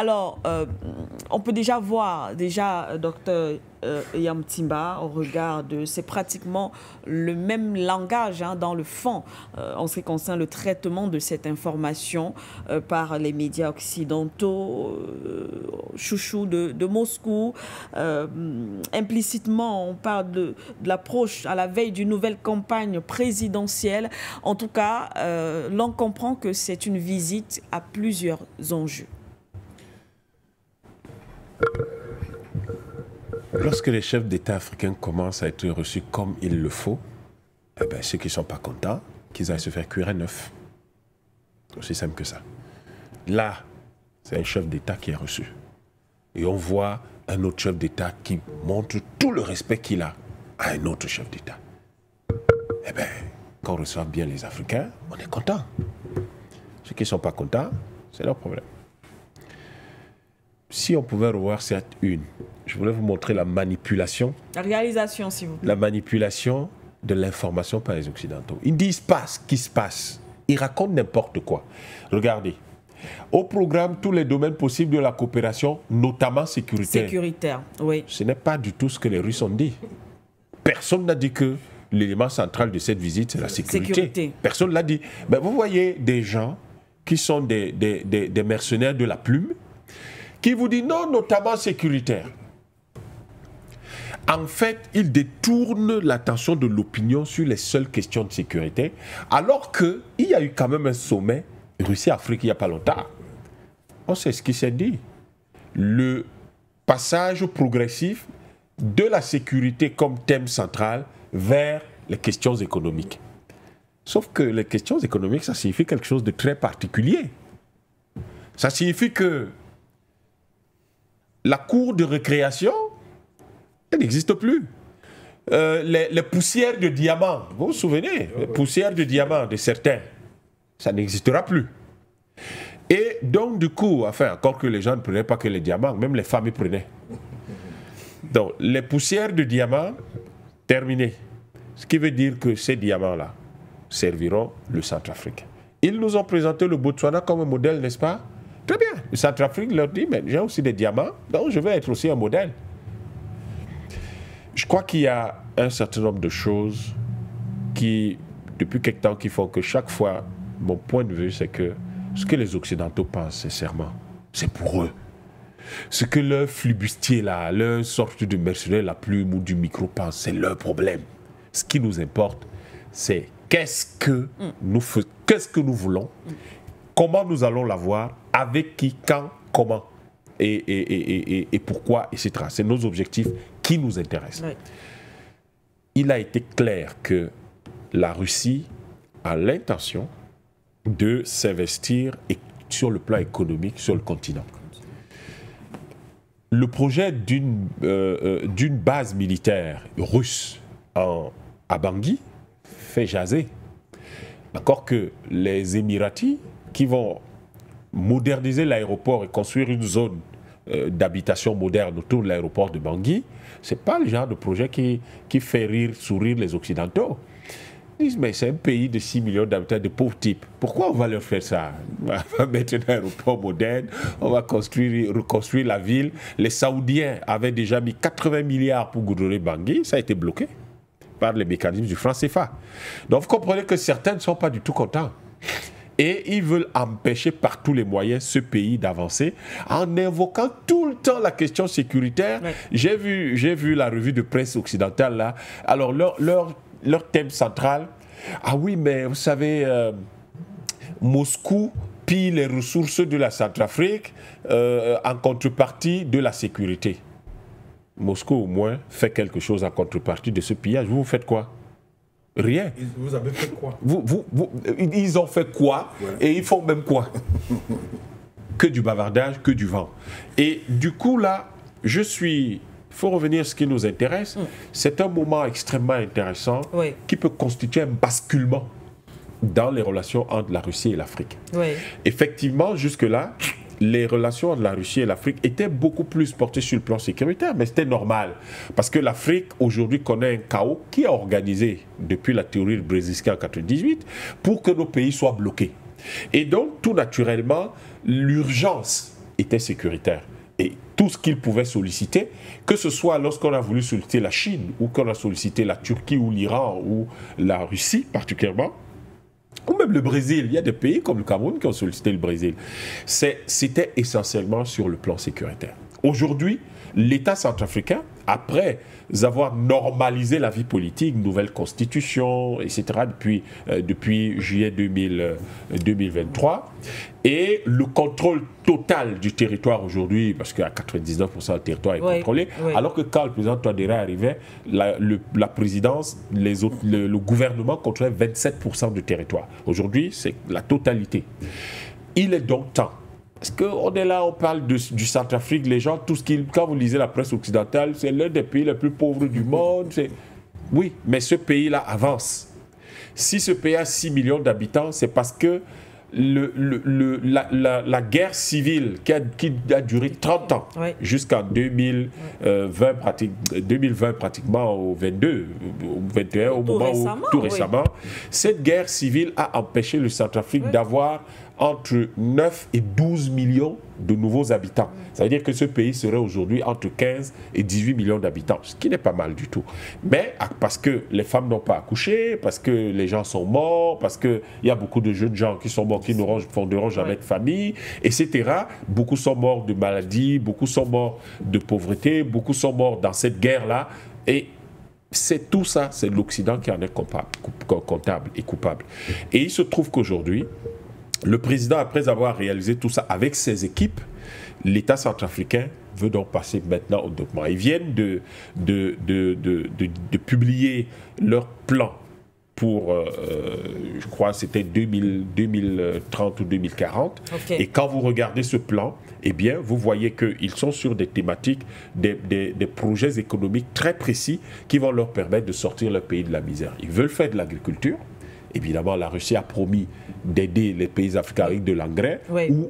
Alors, on peut déjà voir, docteur Yamtimba, au regard de... C'est pratiquement le même langage dans le fond, en ce qui concerne le traitement de cette information par les médias occidentaux, chouchou de Moscou. Implicitement, on parle de l'approche à la veille d'une nouvelle campagne présidentielle. En tout cas, l'on comprend que c'est une visite à plusieurs enjeux. Lorsque les chefs d'État africains commencent à être reçus comme il le faut, eh bien, ceux qui ne sont pas contents, qu'ils aillent se faire cuire à neuf. Aussi simple que ça. Là, c'est un chef d'État qui est reçu. Et on voit un autre chef d'État qui montre tout le respect qu'il a à un autre chef d'État. Eh bien, quand on reçoit bien les Africains, on est content. Ceux qui ne sont pas contents, c'est leur problème. Si on pouvait revoir cette une, je voulais vous montrer la manipulation. La réalisation, s'il vous plaît. La manipulation de l'information par les Occidentaux. Ils ne disent pas ce qui se passe. Ils racontent n'importe quoi. Regardez. Au programme, tous les domaines possibles de la coopération, notamment sécuritaire. Sécuritaire, oui. Ce n'est pas du tout ce que les Russes ont dit. Personne n'a dit que l'élément central de cette visite, c'est la sécurité. Personne ne l'a dit. Mais vous voyez des gens qui sont des mercenaires de la plume, qui vous disent non, notamment sécuritaire. En fait, ils détournent l'attention de l'opinion sur les seules questions de sécurité, alors qu'il y a eu quand même un sommet Russie-Afrique il n'y a pas longtemps. On sait ce qui s'est dit. Le passage progressif de la sécurité comme thème central vers les questions économiques. Sauf que les questions économiques, ça signifie quelque chose de très particulier. Ça signifie que la cour de récréation, elle n'existe plus. Les poussières de diamants, vous vous souvenez, les poussières de diamants de certains, ça n'existera plus. Et donc, du coup, enfin, encore que les gens ne prenaient pas que les diamants, même les femmes y prenaient. Donc, les poussières de diamants, terminées. Ce qui veut dire que ces diamants-là serviront le Centrafrique. Ils nous ont présenté le Botswana comme un modèle, n'est-ce pas? Très bien. Le Centrafrique leur dit, mais j'ai aussi des diamants, donc je vais être aussi un modèle. Je crois qu'il y a un certain nombre de choses qui, depuis quelque temps, qui font que chaque fois, mon point de vue, c'est que ce que les Occidentaux pensent sincèrement, c'est pour eux. Ce que leur flibustier, là, leur sorte de mercenaire, la plume ou du micro pense, c'est leur problème. Ce qui nous importe, c'est qu'est-ce que nous voulons, comment nous allons l'avoir, avec qui, quand, comment, et pourquoi, etc. C'est nos objectifs qui nous intéressent. Oui. Il a été clair que la Russie a l'intention de s'investir sur le plan économique sur le continent. Le projet d'une base militaire russe à Bangui fait jaser. Encore que les Émiratis qui vont moderniser l'aéroport et construire une zone d'habitation moderne autour de l'aéroport de Bangui, ce n'est pas le genre de projet qui fait sourire les Occidentaux. Ils disent, mais c'est un pays de 6 millions d'habitants, de pauvres types. Pourquoi on va leur faire ça? On va mettre un aéroport moderne, on va reconstruire la ville. Les Saoudiens avaient déjà mis 80 milliards pour goudronner Bangui, ça a été bloqué par les mécanismes du franc CFA. Donc vous comprenez que certains ne sont pas du tout contents. Et ils veulent empêcher par tous les moyens ce pays d'avancer en invoquant tout le temps la question sécuritaire. Ouais. J'ai vu la revue de presse occidentale là. Alors leur thème central, ah oui, mais vous savez, Moscou pille les ressources de la Centrafrique en contrepartie de la sécurité. Moscou au moins fait quelque chose en contrepartie de ce pillage. Vous faites quoi? Rien. Vous avez fait quoi? Ils ont fait quoi? Ouais. Et ils font même quoi? Que du bavardage, que du vent. Et du coup là, il faut revenir à ce qui nous intéresse. C'est un moment extrêmement intéressant qui peut constituer un basculement dans les relations entre la Russie et l'Afrique. Oui. Effectivement, jusque-là, les relations entre la Russie et l'Afrique étaient beaucoup plus portées sur le plan sécuritaire, mais c'était normal. Parce que l'Afrique, aujourd'hui, connaît un chaos qui est organisé depuis la théorie de Brzezinski en 1998 pour que nos pays soient bloqués. Et donc, tout naturellement, l'urgence était sécuritaire. Et tout ce qu'il pouvait solliciter, que ce soit lorsqu'on a voulu solliciter la Chine, ou qu'on a sollicité la Turquie, ou l'Iran, ou la Russie particulièrement, ou même le Brésil, il y a des pays comme le Cameroun qui ont sollicité le Brésil. C'était essentiellement sur le plan sécuritaire. Aujourd'hui, l'État centrafricain, après avoir normalisé la vie politique, nouvelle constitution, etc., depuis juillet 2023, et le contrôle total du territoire aujourd'hui, parce qu'à 99% le territoire est contrôlé, alors que quand le président Touadéra arrivait, la présidence, le gouvernement contrôlait 27% du territoire. Aujourd'hui, c'est la totalité. Il est donc temps. Parce qu'on est là, on parle du Centrafrique, les gens, quand vous lisez la presse occidentale, c'est l'un des pays les plus pauvres du monde. Oui, mais ce pays-là avance. Si ce pays a 6 millions d'habitants, c'est parce que la guerre civile qui a duré 30 ans, jusqu'en 2020 pratiquement au 22, au 21, au moment où, tout récemment, cette guerre civile a empêché le Centrafrique d'avoir entre 9 et 12 millions de nouveaux habitants. Ça veut dire que ce pays serait aujourd'hui entre 15 et 18 millions d'habitants, ce qui n'est pas mal du tout. Mais parce que les femmes n'ont pas accouché, parce que les gens sont morts, parce qu'il y a beaucoup de jeunes gens qui sont morts, qui ne fonderont jamais de famille, etc. Beaucoup sont morts de maladie, beaucoup sont morts de pauvreté, beaucoup sont morts dans cette guerre-là. Et c'est tout ça, c'est l'Occident qui en est comptable et coupable. Et il se trouve qu'aujourd'hui, le président, après avoir réalisé tout ça avec ses équipes, l'État centrafricain veut donc passer maintenant au développement. Ils viennent de publier leur plan pour, je crois, c'était 2030 ou 2040. Et quand vous regardez ce plan, eh bien, vous voyez qu'ils sont sur des thématiques, des projets économiques très précis qui vont leur permettre de sortir le pays de la misère. Ils veulent faire de l'agriculture. Évidemment, la Russie a promis d'aider les pays africains avec de l'engrais ou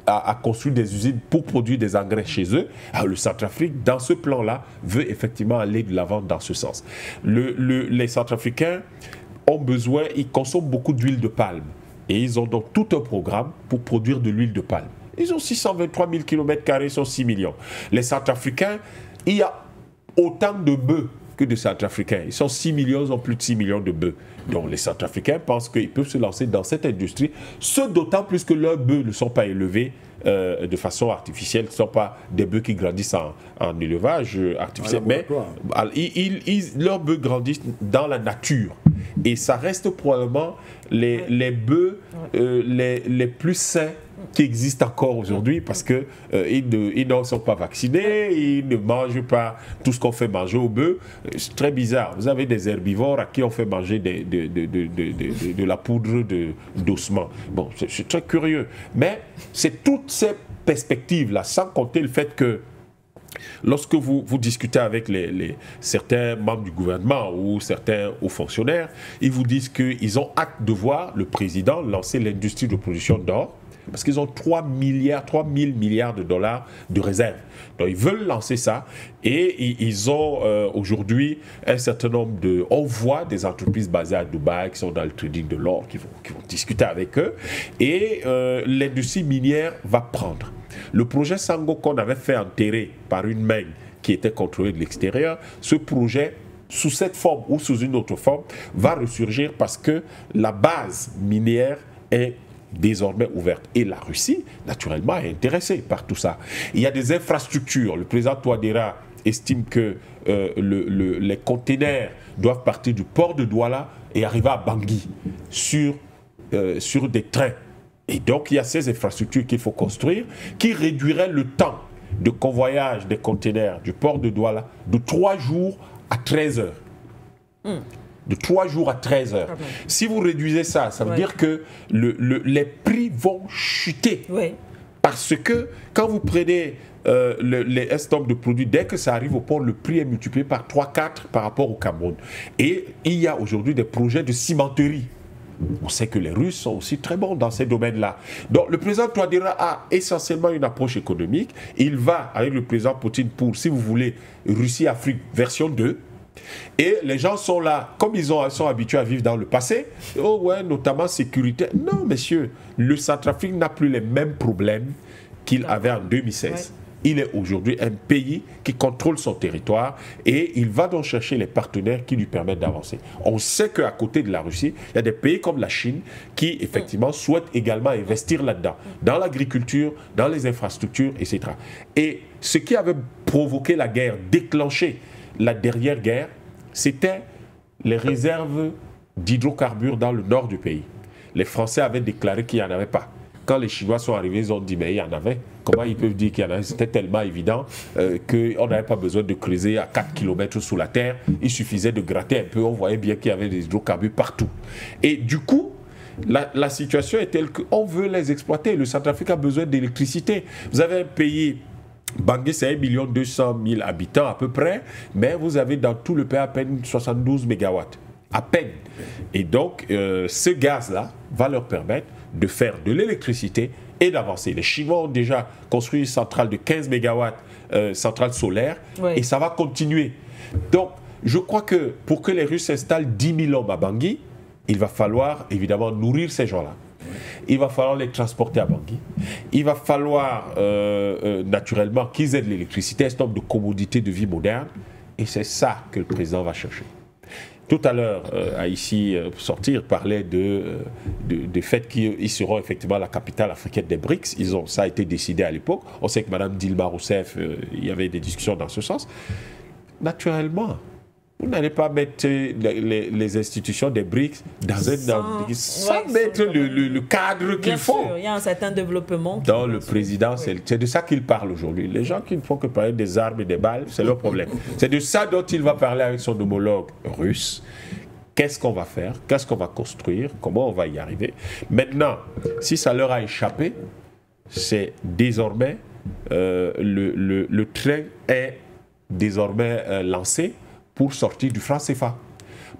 à construire des usines pour produire des engrais chez eux. Alors, le Centrafrique, dans ce plan-là, veut effectivement aller de l'avant dans ce sens. Les Centrafricains ont besoin, ils consomment beaucoup d'huile de palme. Et ils ont donc tout un programme pour produire de l'huile de palme. Ils ont 623 000 km², sur 6 millions. Les Centrafricains, il y a autant de bœufs que de Centrafricains. Ils sont 6 millions, ils ont plus de 6 millions de bœufs. Donc les Centrafricains pensent qu'ils peuvent se lancer dans cette industrie, ce d'autant plus que leurs bœufs ne sont pas élevés de façon artificielle, ce ne sont pas des bœufs qui grandissent en élevage artificiel, mais leurs bœufs grandissent dans la nature. Et ça reste probablement les bœufs les plus sains qui existent encore aujourd'hui parce qu'ils ne sont pas vaccinés, ils ne mangent pas tout ce qu'on fait manger aux bœufs. C'est très bizarre. Vous avez des herbivores à qui on fait manger de la poudre d'ossement. Bon, c'est très curieux. Mais c'est toutes ces perspectives-là, sans compter le fait que lorsque vous discutez avec certains membres du gouvernement ou certains hauts fonctionnaires, ils vous disent qu'ils ont hâte de voir le président lancer l'industrie de production d'or parce qu'ils ont 3 000 milliards de dollars de réserves. Donc ils veulent lancer ça et ils ont aujourd'hui un certain nombre de... On voit des entreprises basées à Dubaï qui sont dans le trading de l'or, qui vont discuter avec eux et l'industrie minière va prendre. Le projet Sango qu'on avait fait enterrer par une main qui était contrôlée de l'extérieur, ce projet, sous cette forme ou sous une autre forme, va ressurgir parce que la base minière est désormais ouverte. Et la Russie, naturellement, est intéressée par tout ça. Il y a des infrastructures. Le président Touadéra estime que les containers doivent partir du port de Douala et arriver à Bangui sur des trains. Et donc, il y a ces infrastructures qu'il faut construire qui réduiraient le temps de convoyage des containers du port de Douala de 3 jours à 13 heures. De 3 jours à 13 heures. Si vous réduisez ça, ça veut dire que les prix vont chuter. Parce que quand vous prenez un stock de produits, dès que ça arrive au port, le prix est multiplié par 3-4 par rapport au Cameroun. Et il y a aujourd'hui des projets de cimenterie. On sait que les Russes sont aussi très bons dans ces domaines-là. Donc le président Touadéra a essentiellement une approche économique. Il va avec le président Poutine pour, si vous voulez, Russie-Afrique version 2. Et les gens sont là, comme ils sont habitués à vivre dans le passé, notamment sécurité. Non, messieurs, le Centrafrique n'a plus les mêmes problèmes qu'il avait en 2016. Il est aujourd'hui un pays qui contrôle son territoire et il va donc chercher les partenaires qui lui permettent d'avancer. On sait qu'à côté de la Russie, il y a des pays comme la Chine qui, effectivement, souhaitent également investir là-dedans, dans l'agriculture, dans les infrastructures, etc. Et ce qui avait provoqué la guerre, déclenché la dernière guerre, c'était les réserves d'hydrocarbures dans le nord du pays. Les Français avaient déclaré qu'il n'y en avait pas. Quand les Chinois sont arrivés, ils ont dit mais il y en avait. Comment ils peuvent dire qu'il y en avait? C'était tellement évident qu'on n'avait pas besoin de creuser à 4 km sous la terre. Il suffisait de gratter un peu, on voyait bien qu'il y avait des hydrocarbures partout. Et du coup, la situation est telle qu'on veut les exploiter. Le Centrafrique a besoin d'électricité. Vous avez un pays... Bangui, c'est 1 200 000 habitants à peu près, mais vous avez dans tout le pays à peine 72 mégawatts. À peine. Et donc, ce gaz-là va leur permettre de faire de l'électricité et d'avancer. Les Chinois ont déjà construit une centrale de 15 mégawatts, centrale solaire, et ça va continuer. Donc, je crois que pour que les Russes installent 10 000 hommes à Bangui, il va falloir évidemment nourrir ces gens-là. Il va falloir les transporter à Bangui. Il va falloir naturellement qu'ils aient de l'électricité, un certain nombre de commodités de vie moderne. Et c'est ça que le président va chercher. Tout à l'heure, à ici sortir, parlait du fait qu'ils seront effectivement la capitale africaine des BRICS. Ça a été décidé à l'époque. On sait que Mme Dilma Rousseff, il y avait des discussions dans ce sens. Naturellement, vous n'allez pas mettre les institutions des BRICS sans mettre le cadre qu'il faut. Il y a un certain développement. Dans le président, c'est de ça qu'il parle aujourd'hui. Les gens qui ne font que parler des armes et des balles, c'est leur problème. C'est de ça dont il va parler avec son homologue russe. Qu'est-ce qu'on va faire? Qu'est-ce qu'on va construire? Comment on va y arriver? Maintenant, si ça leur a échappé, c'est désormais, le train est désormais lancé pour sortir du franc CFA.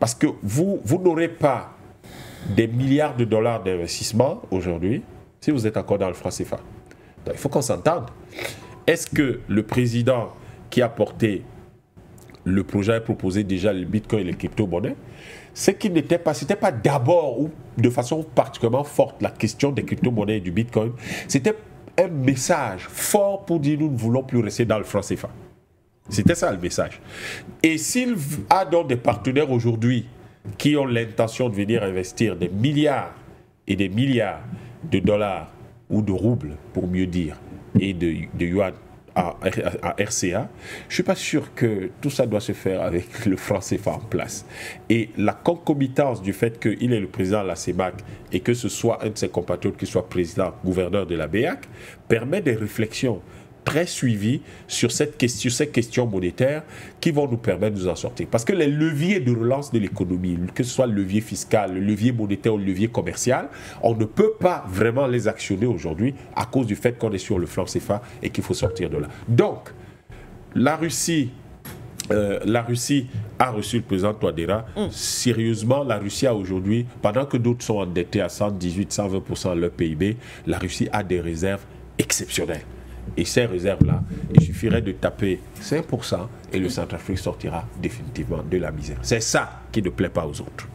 Parce que vous n'aurez pas des milliards de dollars d'investissement aujourd'hui si vous êtes encore dans le franc CFA. Donc, il faut qu'on s'entende. Est-ce que le président qui a porté le projet a proposé déjà le Bitcoin et les crypto-monnaies, ce qui n'était pas, c'était pas d'abord ou de façon particulièrement forte la question des crypto-monnaies et du Bitcoin, c'était un message fort pour dire nous ne voulons plus rester dans le franc CFA. C'était ça le message. Et s'il a donc des partenaires aujourd'hui qui ont l'intention de venir investir des milliards et des milliards de dollars ou de roubles, pour mieux dire, et de yuan à RCA, je ne suis pas sûr que tout ça doit se faire avec le franc CFA en place. Et la concomitance du fait qu'il est le président de la CEMAC et que ce soit un de ses compatriotes qui soit président, gouverneur de la BEAC, permet des réflexions très suivis sur ces questions monétaires qui vont nous permettre de nous en sortir. Parce que les leviers de relance de l'économie, que ce soit le levier fiscal, le levier monétaire ou le levier commercial, on ne peut pas vraiment les actionner aujourd'hui à cause du fait qu'on est sur le franc CFA et qu'il faut sortir de là. Donc, la Russie a reçu le président Touadéra. Sérieusement, la Russie a aujourd'hui, pendant que d'autres sont endettés à 118-120% de leur PIB, la Russie a des réserves exceptionnelles. Et ces réserves-là, il suffirait de taper 5% et le Centrafrique sortira définitivement de la misère. C'est ça qui ne plaît pas aux autres.